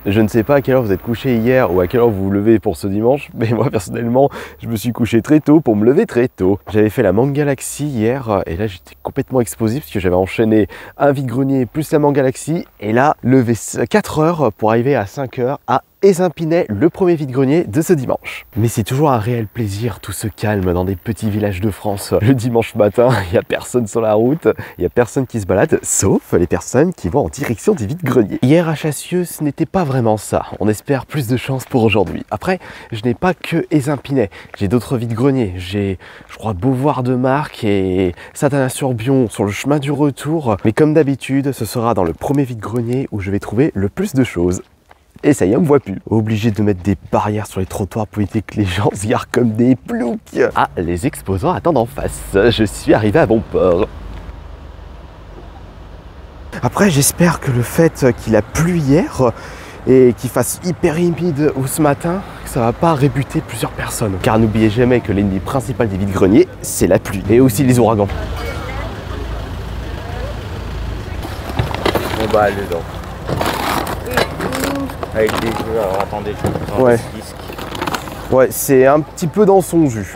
Je ne sais pas à quelle heure vous êtes couché hier ou à quelle heure vous vous levez pour ce dimanche, mais moi personnellement, je me suis couché très tôt pour me lever très tôt. J'avais fait la Mangue Galaxy hier et là j'étais complètement explosif parce que j'avais enchaîné un vide-grenier plus la Mangue Galaxy et là, levé 4 heures pour arriver à 5 heures à Épinay, le premier vide-grenier de ce dimanche. Mais c'est toujours un réel plaisir, tout ce calme dans des petits villages de France. Le dimanche matin, il n'y a personne sur la route, il n'y a personne qui se balade, sauf les personnes qui vont en direction des vide-greniers. Hier à Chassieux, ce n'était pas vraiment ça. On espère plus de chance pour aujourd'hui. Après, je n'ai pas que Épinay, j'ai d'autres vide-greniers. J'ai, je crois, Beauvoir de Marc et Satanas-sur-Bion sur le chemin du retour. Mais comme d'habitude, ce sera dans le premier vide-grenier où je vais trouver le plus de choses. Et ça y est, on me voit plus. Obligé de mettre des barrières sur les trottoirs pour éviter que les gens se garent comme des ploucs. Ah, les exposants attendent en face. Je suis arrivé à bon port. Après, j'espère que le fait qu'il a plu hier et qu'il fasse hyper humide ce matin, que ça va pas rebuter plusieurs personnes. Car n'oubliez jamais que l'ennemi principal des vide-greniers, c'est la pluie. Et aussi les ouragans. On va aller dedans. Avec des jeux, alors attendez, je vais prendre Ouais. ce disque. Ouais, c'est un petit peu dans son jus.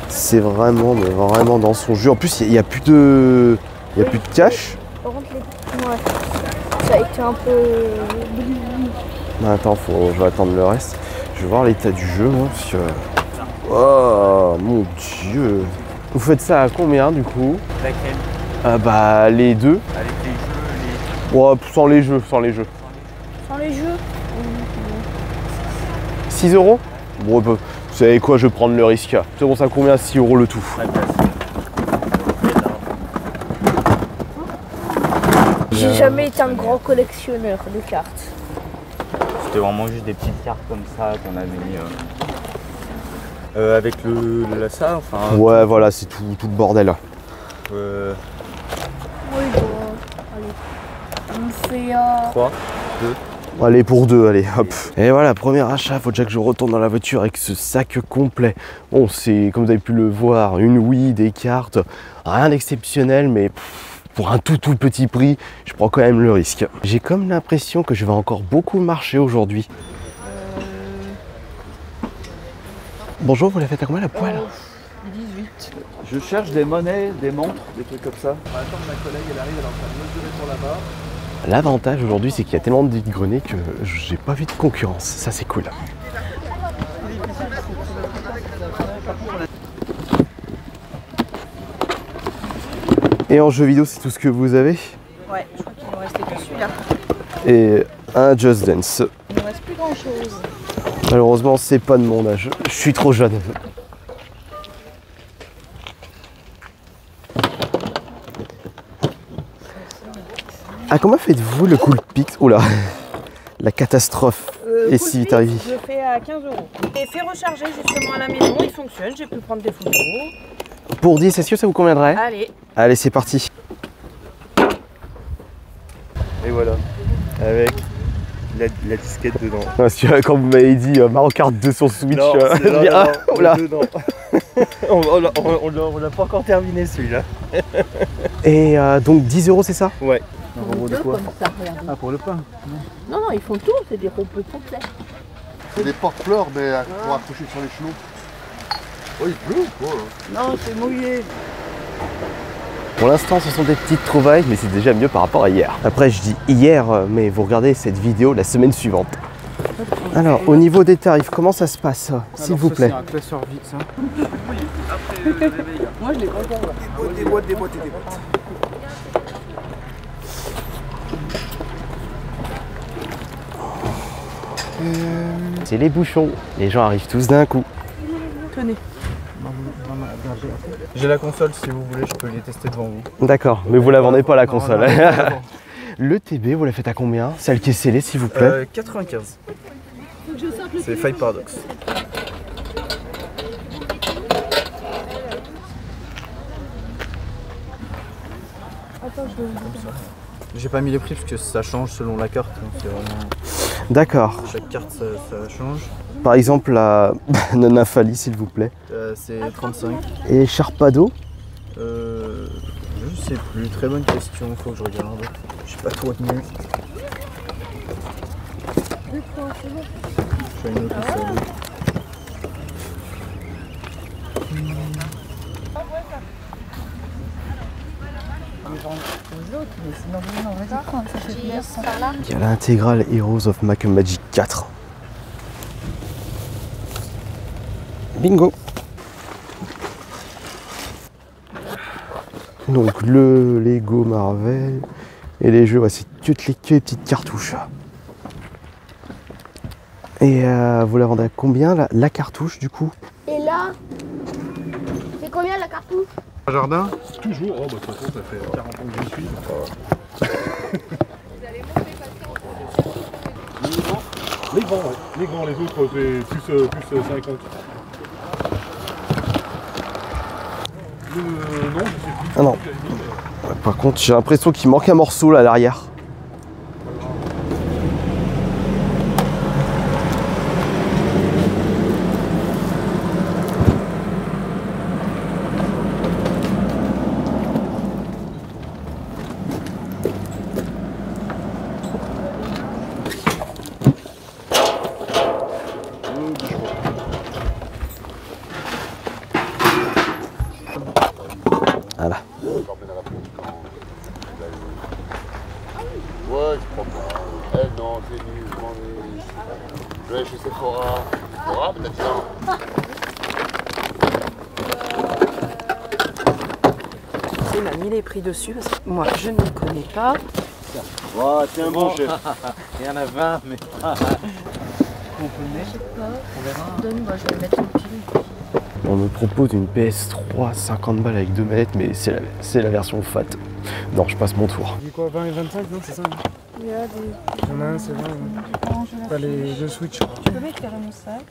C'est vraiment, mais vraiment dans son jus. En plus, il n'y a plus de cache. Par contre, ouais, ça a été un peu brisé. Attends, je vais attendre le reste. Je vais voir l'état du jeu, moi, parce que... Oh, mon Dieu. Vous faites ça à combien, du coup? Laquelle? Bah, les deux. Avec les jeux, Ouais, sans les jeux, sans les jeux. Sans les jeux 6 €? Bon, bah, vous savez quoi, je vais prendre le risque. C'est bon, ça combien? 6 € le tout. J'ai jamais été un grand collectionneur de cartes. C'était vraiment juste des petites cartes comme ça qu'on avait mis avec ça, enfin. Ouais, voilà, c'est tout le bordel. Oui, bon, allez. On fait 3, 2. Allez, pour deux, allez, hop. Et voilà, premier achat, faut déjà que je retourne dans la voiture avec ce sac complet. Bon, c'est, comme vous avez pu le voir, une Wii, des cartes, rien d'exceptionnel, mais pour un tout petit prix, je prends quand même le risque. J'ai comme l'impression que je vais encore beaucoup marcher aujourd'hui. Bonjour, vous la faites à combien la poêle? 18. Je cherche des monnaies, des montres, des trucs comme ça. On va attendre ma collègue, elle arrive, elle est en train de mesurer sur la barre. L'avantage aujourd'hui, c'est qu'il y a tellement de vide-greniers que j'ai pas vu de concurrence. Ça, c'est cool. Et en jeu vidéo, c'est tout ce que vous avez? Ouais, je crois qu'il nous restait que celui-là. Et un Just Dance. Il ne reste plus grand-chose. Malheureusement, c'est pas de mon âge. Je suis trop jeune. Ah, comment faites-vous le cool pix? Oula, la catastrophe. Et si vite arrivé? Je le fais à 15 €. Et fait recharger justement à la maison, il fonctionne, j'ai pu prendre des photos. Pour 10, est-ce que ça vous conviendrait? Allez. Allez, c'est parti. Et voilà, avec la disquette dedans. Parce que quand vous m'avez dit Mario Kart 2 sur Switch, Non, oula. on l'a pas encore terminé celui-là. Et donc 10 € c'est ça? Ouais. Un robot de quoi comme ça, regardez. Ah, pour le pain. Non, non, ils font tout, c'est des robots complets. C'est des porte-fleurs, mais pour accrocher sur les chenaux. Oh, il pleut ou quoi? Non, c'est mouillé. Pour l'instant, ce sont des petites trouvailles, mais c'est déjà mieux par rapport à hier. Après, je dis hier, mais vous regardez cette vidéo la semaine suivante. Alors, au niveau des tarifs, comment ça se passe, s'il vous plaît? C'est un classeur vide, ça. Moi, je les comprends. Des boîtes, des boîtes et des boîtes. C'est les bouchons. Les gens arrivent tous d'un coup. Tenez. J'ai la console, si vous voulez, je peux les tester devant vous. D'accord, mais vous la vendez pas la console. Non. Le TB, vous la faites à combien? Celle qui est scellée, s'il vous plaît? 95. C'est Five Paradox. J'ai pas mis les prix parce que ça change selon la carte. Donc c'est vraiment... D'accord. Chaque carte ça change. Par exemple, la Nonafali, s'il vous plaît. C'est 35. Et Sharpado? Je sais sais plus, très bonne question, faut que je regarde. Je sais pas trop retenu. Je vais noter ça. Il y a l'intégrale Heroes of Might and Magic 4. Bingo! Donc le Lego Marvel et les jeux, ouais, c'est toutes les petites cartouches. Et vous la vendez à combien la cartouche du coup? Et là, c'est combien la cartouche? Un jardin? Toujours, oh bah de toute façon ça fait 40 ans que j'y suis. Les grands, ouais. Les grands, les autres c'est plus 50. Non, je sais plus. Ah non. Ouais, par contre j'ai l'impression qu'il manque un morceau là à l'arrière. Voilà. Ouais, je crois pas. Elle, non, c'est nul, je m'en vais. Je vais chez Sephora. Sephora, peut-être non. Il m'a mis les prix dessus parce que moi je ne le connais pas. Ouais, c'est un bon chef. Il y en a 20, mais Donne-moi, je vais mettre une pile. On me propose une PS3 50 balles avec 2 manettes, mais c'est la version fat. Non, je passe mon tour. Il dit quoi, 20 et 25, non, c'est ça? Il y a des... Il y en a un, c'est 20. Pas les deux Switch. Tu peux m'éclairer mon sac?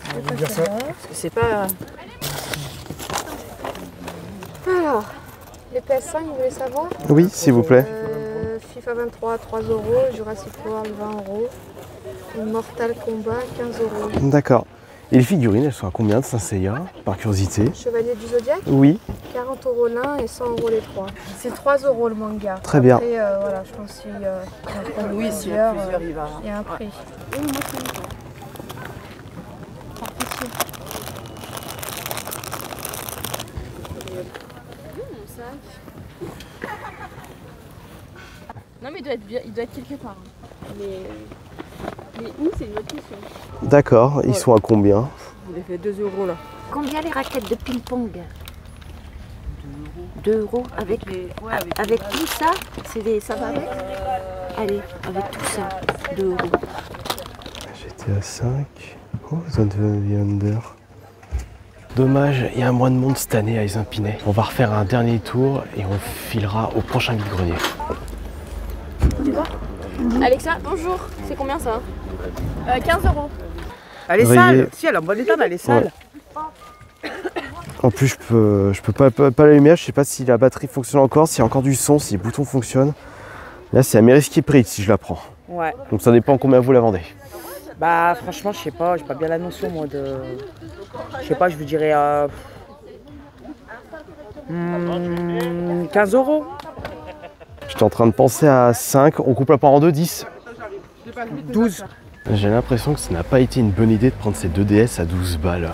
On va vous dire ça. Parce que c'est pas. Alors, les PS5, vous voulez savoir? Oui, s'il vous plaît. FIFA 23, 3 €, Jurassic World, 20 €, et Mortal Kombat, 15 €. D'accord. Et les figurines, elles sont à combien de Saint Seiya, par curiosité? Chevalier du Zodiac, Oui, 40 € l'un et 100 € les trois. C'est 3 € le manga. Très bien. Après, voilà, je pense qu'il y a Oui, s'il y a plusieurs, il va. il y a un prix. Non mais il doit être quelque part. Mais où, c'est une autre question. d'accord. Ils sont à combien? Il a fait 2 € là. Combien les raquettes de ping-pong? 2 € avec, avec tout ça, ça va avec? Allez, avec tout ça, 2 €. GTA 5. Oh, Zone of the Under. Dommage, il y a un moins de monde cette année à Épinay. On va refaire un dernier tour et on filera au prochain vide-grenier. Alexa, bonjour. C'est combien ça 15 €. Elle est Veuillez- sale. Si, elle est en bon état, mais elle est sale. En plus, je peux pas l'allumer. Je sais pas si la batterie fonctionne encore, s'il y a encore du son, si les boutons fonctionnent. Là, c'est à mes risques et prix si je la prends. Ouais. Donc ça dépend combien vous la vendez. Bah, franchement, je sais pas. J'ai pas bien la notion, moi, de. Je sais pas, je vous dirais. 15 €. J'étais en train de penser à 5. On coupe la part en deux, 10. 12. J'ai l'impression que ça n'a pas été une bonne idée de prendre ces 2 DS à 12 balles.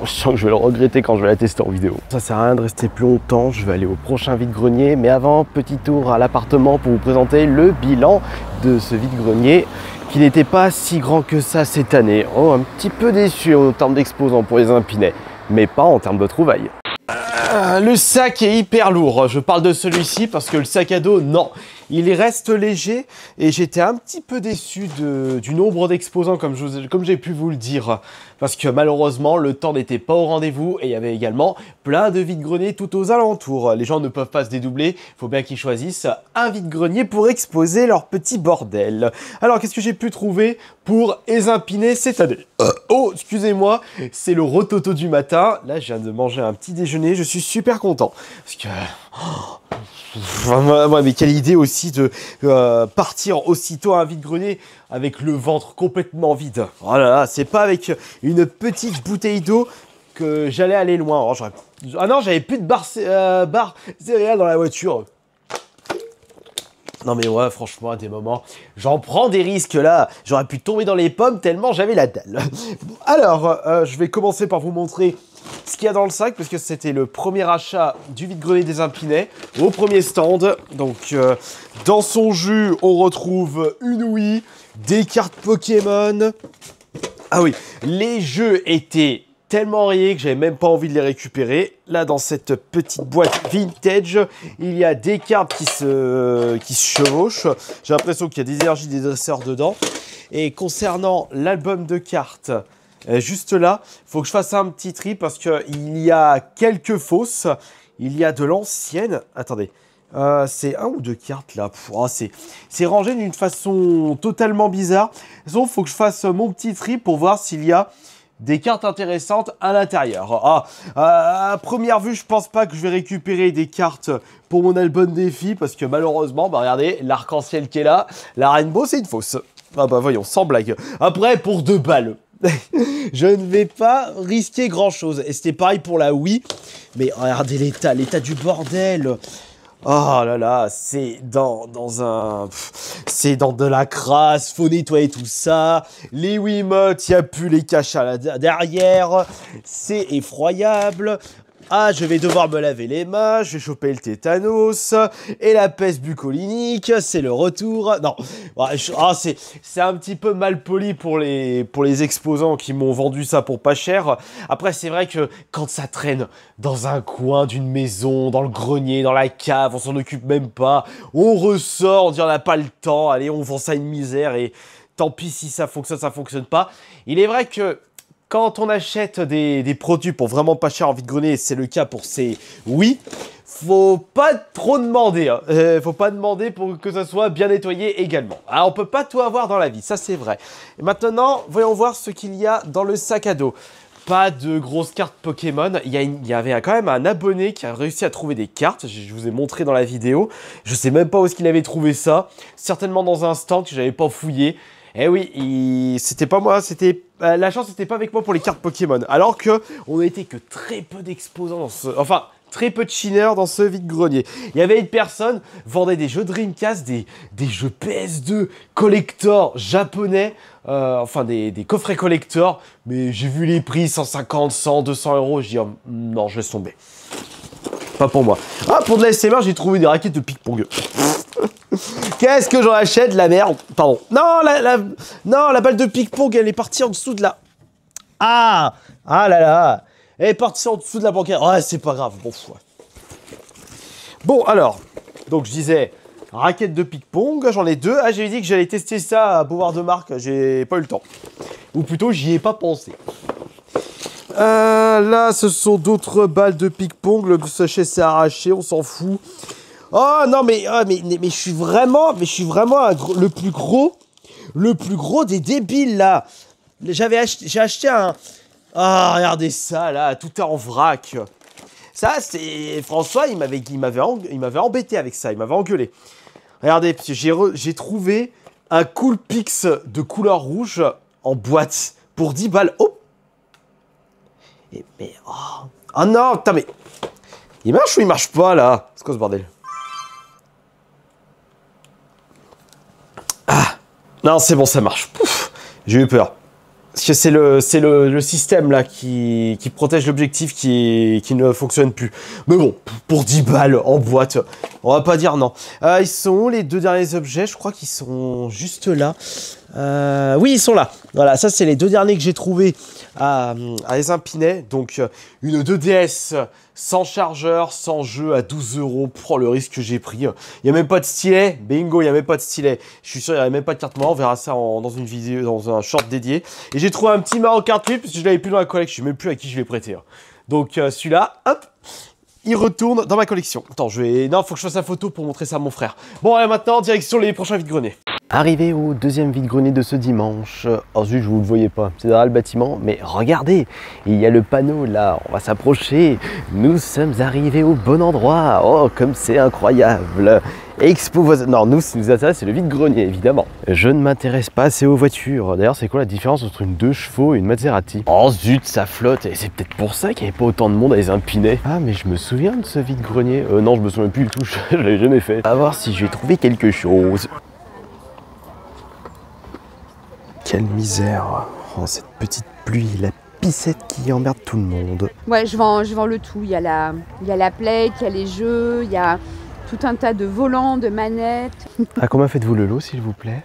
Je sens que je vais le regretter quand je vais la tester en vidéo. Ça sert à rien de rester plus longtemps, je vais aller au prochain vide-grenier. Mais avant, petit tour à l'appartement pour vous présenter le bilan de ce vide-grenier qui n'était pas si grand que ça cette année. Oh, un petit peu déçu en termes d'exposants pour les Épinay, mais pas en termes de trouvailles. Le sac est hyper lourd, je parle de celui-ci parce que le sac à dos, non. Il reste léger et j'étais un petit peu déçu du nombre d'exposants comme j'ai pu vous le dire. Parce que malheureusement, le temps n'était pas au rendez-vous et il y avait également plein de vide-greniers tout aux alentours. Les gens ne peuvent pas se dédoubler, il faut bien qu'ils choisissent un vide-grenier pour exposer leur petit bordel. Alors, qu'est-ce que j'ai pu trouver pour Épinay cette année? Oh, excusez-moi, c'est le rototo du matin. Là, je viens de manger un petit déjeuner, je suis super content. Parce que... mais quelle idée aussi de partir aussitôt à un vide-grenier avec le ventre complètement vide. Oh là là, c'est pas avec une petite bouteille d'eau que j'allais aller loin. Oh, ah non, j'avais plus de barre céréales dans la voiture. Non mais ouais, franchement, à des moments, j'en prends des risques là. J'aurais pu tomber dans les pommes tellement j'avais la dalle. Alors, je vais commencer par vous montrer ce qu'il y a dans le sac, parce que c'était le premier achat du vide-grenier des Impinais, au premier stand. Donc, dans son jus, on retrouve une Wii, des cartes Pokémon. Ah oui, les jeux étaient tellement rayés que j'avais même pas envie de les récupérer. Là, dans cette petite boîte vintage, il y a des cartes qui se chevauchent. J'ai l'impression qu'il y a des énergies des dresseurs dedans. Et concernant l'album de cartes, juste là, il faut que je fasse un petit tri parce qu'il y a quelques fausses. Il y a de l'ancienne. Attendez. C'est un ou deux cartes là. C'est rangé d'une façon totalement bizarre. Il faut que je fasse mon petit tri pour voir s'il y a des cartes intéressantes à l'intérieur. À première vue, je pense pas que je vais récupérer des cartes pour mon album défi parce que malheureusement, bah regardez, l'arc-en-ciel qui est là, la Rainbow, c'est une fausse. Ah bah voyons, sans blague. Après, pour 2 balles, je ne vais pas risquer grand-chose. Et c'était pareil pour la Wii. Mais regardez l'état du bordel. Oh là là, c'est dans de la crasse, faut nettoyer tout ça. Les Wiimotes, il n'y a plus les caches derrière. C'est effroyable. Ah, je vais devoir me laver les mains, je vais choper le tétanos et la peste bucolinique, c'est le retour. Non, c'est un petit peu mal poli pour les exposants qui m'ont vendu ça pour pas cher. Après, c'est vrai que quand ça traîne dans un coin d'une maison, dans le grenier, dans la cave, on s'en occupe même pas. On ressort, on dit on n'a pas le temps, allez, on vend ça à une misère et tant pis si ça fonctionne pas. Il est vrai que quand on achète des produits pour vraiment pas cher en vide-grenier, c'est le cas pour ces Wii, faut pas trop demander. Faut pas demander pour que ça soit bien nettoyé également. Alors, on peut pas tout avoir dans la vie, ça c'est vrai. Et maintenant, voyons voir ce qu'il y a dans le sac à dos. Pas de grosses cartes Pokémon. Il y avait quand même un abonné qui a réussi à trouver des cartes. Je vous ai montré dans la vidéo. Je sais même pas où est-ce qu'il avait trouvé ça. Certainement dans un stand que j'avais pas fouillé. Eh oui, c'était pas moi, la chance n'était pas avec moi pour les cartes Pokémon. Alors que on n'était que très peu d'exposants très peu de chineurs dans ce vide-grenier. Il y avait une personne vendait des jeux Dreamcast, des jeux PS2 collector japonais, des coffrets collector, mais j'ai vu les prix 150, 100, 200 euros, je dis oh, non, je laisse tomber. Pas pour moi. Ah, pour de la SMR, j'ai trouvé des raquettes de ping-pong. Qu'est-ce que j'en achète, la merde? Pardon. Non, la balle de ping-pong, elle est partie en dessous de la... Ah là là. Elle est partie en dessous de la banquette. Ouais, c'est pas grave. Bon, alors. Donc, je disais, raquette de ping-pong, j'en ai 2. Ah, j'avais dit que j'allais tester ça à Beauvoir de Marque. J'ai pas eu le temps. Ou plutôt, j'y ai pas pensé. Là, ce sont d'autres balles de ping-pong. Le sachet s'est arraché, on s'en fout. Oh non, mais je suis vraiment le plus gros des débiles là. J'ai acheté un... Ah, regardez ça là, tout est en vrac. Ça, c'est... François, il m'avait embêté avec ça, il m'avait engueulé. Regardez, j'ai trouvé un Coolpix de couleur rouge en boîte pour 10 balles. Oh! Oh non, putain, mais... Il marche ou il marche pas là? C'est quoi ce bordel? Ah! Non, c'est bon, ça marche. Pouf, j'ai eu peur. Parce que c'est le système là qui protège l'objectif qui ne fonctionne plus. Mais bon, pour 10 balles en boîte, on va pas dire non. Ils sont où les 2 derniers objets? Je crois qu'ils sont juste là. Oui, ils sont là. Voilà, ça c'est les 2 derniers que j'ai trouvés à les Impinais. Donc une 2DS sans chargeur, sans jeu à 12 €. Pour le risque que j'ai pris. Il n'y a même pas de stylet. Bingo, il n'y a même pas de stylet. Je suis sûr, il n'y avait même pas de carte mémoire. On verra ça dans une vidéo, dans un short dédié. Et j'ai trouvé un petit Mario Kart 8 parce que je l'avais plus dans la collection. Je ne sais même plus à qui je l'ai prêté. Donc celui-là, hop, il retourne dans ma collection. Attends, non, faut que je fasse la photo pour montrer ça à mon frère. Bon, allez, maintenant, direction les prochains vide-greniers. Arrivé au deuxième vide-grenier de ce dimanche. Oh zut, je vous le voyais pas, c'est derrière le bâtiment, mais regardez, il y a le panneau là, on va s'approcher. Nous sommes arrivés au bon endroit. Oh, comme c'est incroyable. Expo voisin. Non, nous, ce qui nous intéresse, c'est le vide-grenier, évidemment. Je ne m'intéresse pas assez aux voitures. D'ailleurs, c'est quoi la différence entre une 2 chevaux et une Maserati? Oh zut, ça flotte, et c'est peut-être pour ça qu'il n'y avait pas autant de monde à les empiner. Ah, mais je me souviens de ce vide-grenier. Non, je me souviens plus du tout, je l'avais jamais fait. À voir si je vais trouver quelque chose. Quelle misère, oh, cette petite pluie, la pissette qui emmerde tout le monde. Ouais, je vends le tout. Il y a la plate, il y a les jeux, il y a tout un tas de volants, de manettes. À combien faites-vous le lot, s'il vous plaît?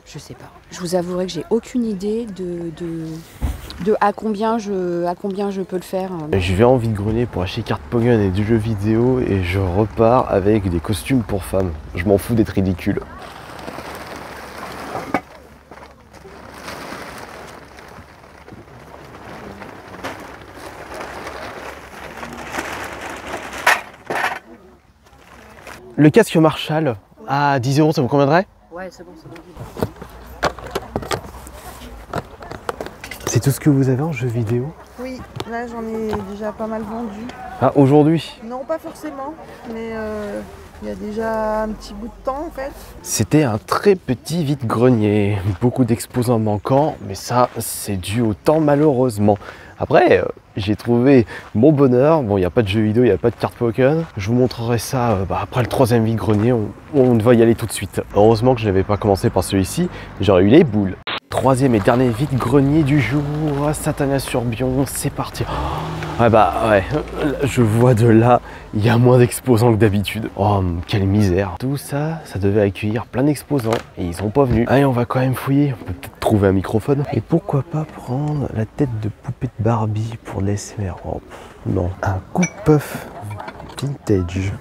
Je sais pas. Je vous avouerai que j'ai aucune idée de à combien je peux le faire. Je vais en vide-grenier pour acheter carte Pokémon et du jeu vidéo et je repars avec des costumes pour femmes. Je m'en fous d'être ridicule. Le casque Marshall à 10 €, ça vous conviendrait? Ouais, c'est bon, c'est bon. C'est tout ce que vous avez en jeu vidéo? Oui, là j'en ai déjà pas mal vendu. Ah, aujourd'hui? Non, pas forcément, mais il y a déjà un petit bout de temps en fait. C'était un très petit vide-grenier, beaucoup d'exposants manquants, mais ça, c'est dû au temps malheureusement. Après, j'ai trouvé mon bonheur. Bon, il n'y a pas de jeux vidéo, il n'y a pas de carte Pokémon. Je vous montrerai ça après le troisième vide-grenier. On va y aller tout de suite. Heureusement que je n'avais pas commencé par celui-ci, j'aurais eu les boules. Troisième et dernier vide-grenier du jour, Satania-sur-Bion, c'est parti. Ouais ouais, je vois de là, il y a moins d'exposants que d'habitude. Oh, quelle misère. Tout ça, ça devait accueillir plein d'exposants et ils sont pas venus. Allez, on va quand même fouiller, on peut peut-être trouver un microphone. Et pourquoi pas prendre la tête de poupée de Barbie pour l'ASMR? Oh, non, un coupe-puff vintage.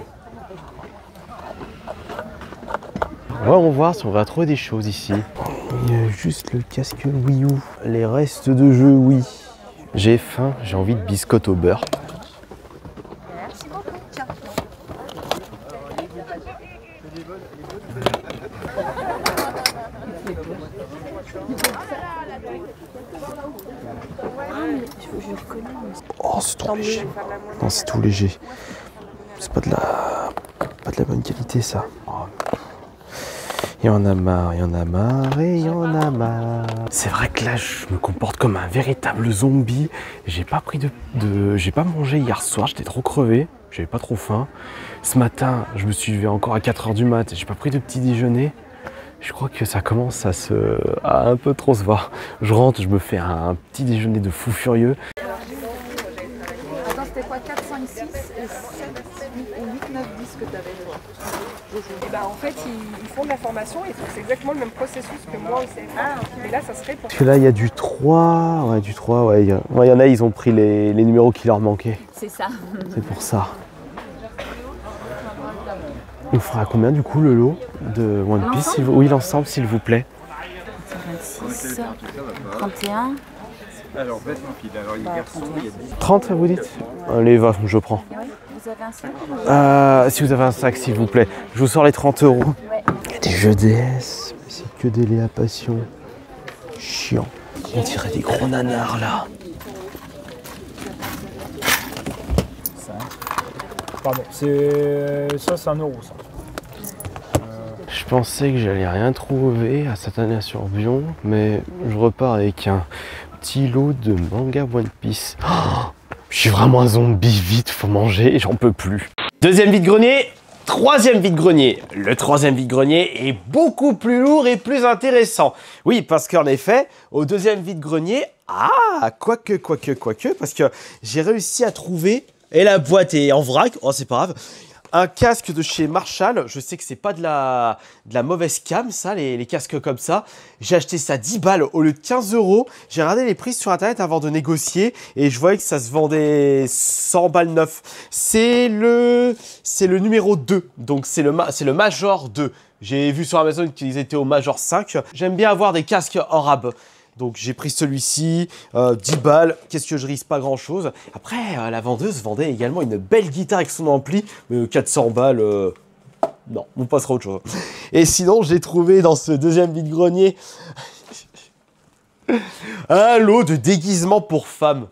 Ouais, on va voir si on va trouver des choses ici. Il y a juste le casque Wii U, les restes de jeux Wii. J'ai faim, j'ai envie de biscottes au beurre. Merci beaucoup, tiens. Oh, c'est trop léger. Non, c'est tout léger. C'est pas de la bonne qualité, ça. Oh. Il y en a marre, il y en a marre et il y en a marre. C'est vrai que là, je me comporte comme un véritable zombie. J'ai pas mangé hier soir, j'étais trop crevé. J'avais pas trop faim. Ce matin, je me suis levé encore à 4 h du mat. J'ai pas pris de petit déjeuner. Je crois que ça commence à un peu trop se voir. Je rentre, je me fais un petit déjeuner de fou furieux. Attends, c'était quoi? 4, 5, 6 et 7, 8, 9, 10 que tu avais toi? Et bah en fait ils font de la formation et c'est exactement le même processus que moi au CFA. Mais là ça serait pour... Parce que là il y a du 3, ouais du 3, ouais. Il y en a, ils ont pris les numéros qui leur manquaient. C'est ça. C'est pour ça. On fera combien du coup le lot de One Piece? Oui, l'ensemble s'il vous plaît. 26, 31. Alors, bête rapide, alors il y a garçon, il y a 10. 30 vous dites? Allez, va, je prends. Vous avez un sac? Si vous avez un sac s'il vous plaît. Je vous sors les 30 €. Ouais. Il y a des jeux DS, mais c'est que des Léa Passion. Chiant. On dirait des gros nanars là. Pardon, ça c'est 1 € ça. Je pensais que j'allais rien trouver à Satania-sur-Bion, mais je repars avec un petit lot de manga One Piece. Oh, je suis vraiment un zombie, vite, faut manger, j'en peux plus. Deuxième vide-grenier, troisième vide-grenier. Le troisième vide-grenier est beaucoup plus lourd et plus intéressant. Oui, parce qu'en effet, au deuxième vide-grenier, quoique, parce que j'ai réussi à trouver, et la boîte est en vrac, oh c'est pas grave, un casque de chez Marshall. Je sais que c'est pas de la mauvaise cam, ça, les casques comme ça. J'ai acheté ça 10 balles au lieu de 15 €. J'ai regardé les prix sur internet avant de négocier et je voyais que ça se vendait 100 balles neuf. C'est le numéro 2, donc c'est le Major 2. J'ai vu sur Amazon qu'ils étaient au Major 5. J'aime bien avoir des casques en rab. Donc j'ai pris celui-ci, 10 balles, qu'est-ce que je risque? Pas grand-chose. Après, la vendeuse vendait également une belle guitare avec son ampli, mais 400 balles, non, on passera à autre chose. Et sinon, j'ai trouvé dans ce deuxième vide-grenier un lot de déguisements pour femmes.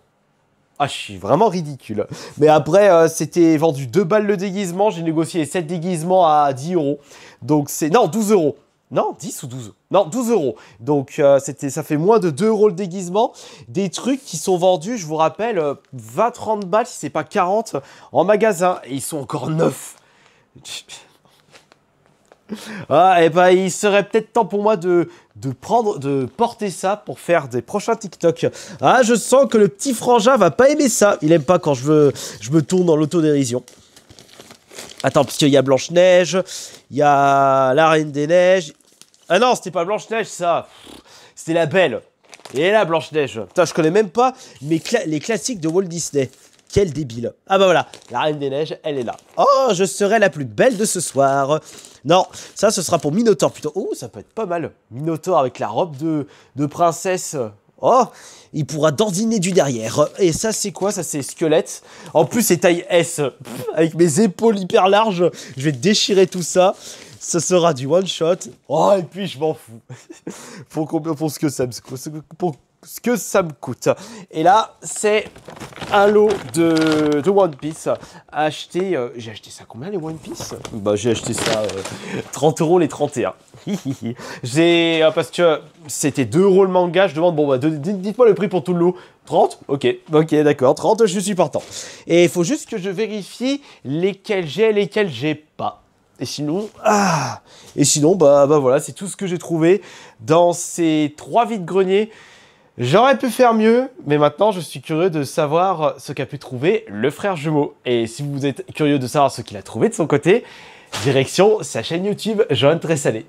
Ah, je suis vraiment ridicule. Mais après, c'était vendu 2 balles le déguisement. J'ai négocié 7 déguisements à 10 €. Donc c'est... Non, 12 €. Non, 10 ou 12? Non, 12 €. Donc ça fait moins de 2 € le déguisement. Des trucs qui sont vendus, je vous rappelle, 20-30 balles, si c'est pas 40, en magasin. Et ils sont encore neufs. Ah, et bah, il serait peut-être temps pour moi de porter ça pour faire des prochains TikTok. Ah, je sens que le petit frangin va pas aimer ça. Il aime pas quand je me tourne dans l'autodérision. Attends, parce qu'il y a Blanche-Neige, il y a la Reine des Neiges. Ah non, c'était pas Blanche-Neige, ça. C'était la Belle. Et la Blanche-Neige. Putain, je connais même pas les classiques de Walt Disney. Quel débile. Ah bah voilà, la Reine des Neiges, elle est là. Oh, je serai la plus belle de ce soir. Non, ça, ce sera pour Minotaure plutôt. Oh, ça peut être pas mal. Minotaure avec la robe de princesse. Oh, il pourra dandiner du derrière. Et ça, c'est quoi? Ça, c'est squelette. En plus, c'est taille S. Avec mes épaules hyper larges, je vais déchirer tout ça. Ce sera du one shot. Oh, et puis, je m'en fous. Pour ce que ça me coûte. Et là, c'est un lot de One Piece acheté. J'ai acheté ça combien les One Piece? Bah, j'ai acheté ça 30 € les 31. Parce que c'était 2 € le manga. Je demande, bon, bah, dites-moi le prix pour tout le lot. 30? Ok, d'accord, 30, je suis partant. Et il faut juste que je vérifie lesquels j'ai et lesquels j'ai pas. Et sinon, bah voilà, c'est tout ce que j'ai trouvé dans ces 3 vides-greniers. J'aurais pu faire mieux, mais maintenant je suis curieux de savoir ce qu'a pu trouver le frère jumeau. Et si vous êtes curieux de savoir ce qu'il a trouvé de son côté, direction sa chaîne YouTube Johan Tressalé.